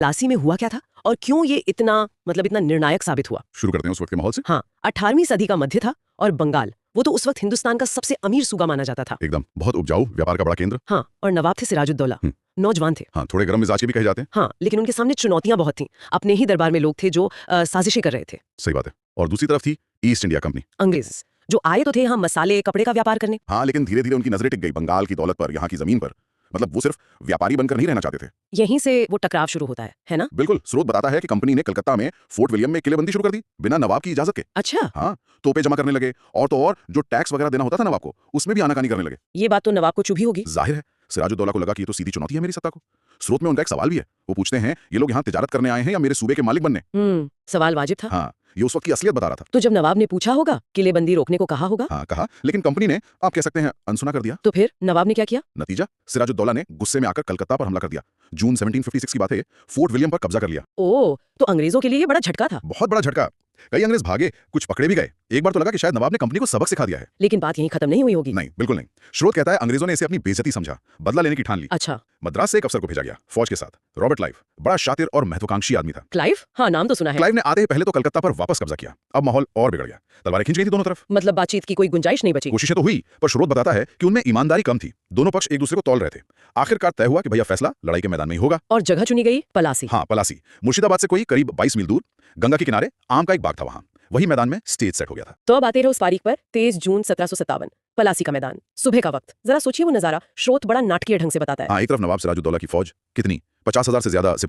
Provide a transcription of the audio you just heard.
प्लासी में हुआ क्या था और क्यों ये इतना निर्णायक साबित हुआ? शुरू करते हैं उस वक्त के माहौल से। हाँ, 18वीं सदी का मध्य था और बंगाल वो तो उस वक्त हिंदुस्तान का सबसे अमीर सूबा माना जाता था। एकदम, बहुत उपजाऊ, व्यापार का बड़ा केंद्र। हाँ, और नवाब थे सिराजुद्दौला। नौजवान थे। हाँ, थोड़े गर्म मिजाज के भी कहे जाते हैं। हाँ, लेकिन उनके सामने चुनौतियां बहुत थीं। अपने ही दरबार में लोग थे जो साजिशें कर रहे थे। सही बात है। और दूसरी तरफ थी ईस्ट इंडिया कंपनी, अंग्रेज, जो आए तो थे यहाँ मसाले कपड़े का व्यापार करने। हाँ, लेकिन धीरे धीरे उनकी नजरें टिक गई बंगाल की दौलत पर, यहाँ की जमीन पर। मतलब वो सिर्फ व्यापारी बनकर नहीं रहना चाहते थे। यहीं से वो टकराव शुरू होता है ना? बिल्कुल, स्रोत बताता है कि कंपनी ने कलकत्ता में फोर्ट विलियम में किलेबंदी शुरू कर दी बिना नवाब की इजाजत के। अच्छा, हाँ, तोपे जमा करने लगे और तो और जो टैक्स वगैरह देना होता था नवाब को, उसमें भी आनाकानी करने लगे। ये बात तो नवाब को चुभी होगी। जाहिर है, सिराजुद्दौला को लगा कि ये तो सीधी चुनौती है मेरी सत्ता को। स्रोत में उनका एक सवाल भी है। वो पूछते हैं, ये लोग यहाँ तिजारत करने आए हैं या मेरे सूबे के मालिक बनने? सवाल वाजिब था। हाँ, ये उस वक्त की असलियत बता रहा था। तो जब नवाब ने पूछा होगा, किलेबंदी रोकने को कहा होगा। हाँ, कहा, लेकिन कंपनी ने, आप कह सकते हैं, अनसुना कर दिया। तो फिर नवाब ने क्या किया? नतीजा, सिराजुद्दौला ने गुस्से में आकर कलकत्ता पर हमला कर दिया। जून 1756 की बात है, फोर्ट विलियम पर कब्जा कर लिया। ओह, तो अंग्रेजों के लिए ये बड़ा झटका था। बहुत बड़ा झटका। कई अंग्रेज भागे, कुछ पकड़े भी गए। एक बार तो लगा कि शायद नवाब ने कंपनी को सबक सिखा दिया है। लेकिन बात यहीं खत्म नहीं हुई होगी। नहीं, बिल्कुल नहीं। स्रोत कहता है अंग्रेजों ने इसे अपनी बेइज्जती समझा, बदला लेने की ठान ली। अच्छा, मद्रास से एक अफसर को भेजा गया फौज के साथ, रॉबर्ट क्लाइव। बड़ा शातिर और महत्वाकांक्षी आदमी था। क्लाइव? हाँ, नाम तो सुना है। क्लाइव ने आते ही पहले तो कलकत्ता पर वापस कब्जा किया। अब माहौल और बिगड़ गया, तलवारें खींच गई थी दोनों तरफ। मतलब बातचीत की कोई गुंजाइश नहीं बची। कोशिशें तो हुई, पर स्रोत बताता है कि उनमें ईमानदारी कम थी। दोनों पक्ष एक दूसरे को तौल रहे थे। आखिरकार तय हुआ कि भैया फैसला लड़ाई के मैदान में ही होगा। और जगह चुनी गई पलासी। हाँ, पलासी, मुर्शिदाबाद से कोई करीब 22 मील दूर, गंगा के किनारे आम का एक बाग था। वहां वही मैदान में स्टेज सेट हो गया था। तो अब आते रहो उस तारीख पर, 23 जून 1757, पलासी का मैदान, सुबह का वक्त। जरा सोचिए वो नजारा। स्रोत बड़ा नाटकीय ढंग से बताता है। हाँ, एक तरफ नवाब सिराजुद्दौला की फौज, कितनी 50,000 से ज्यादा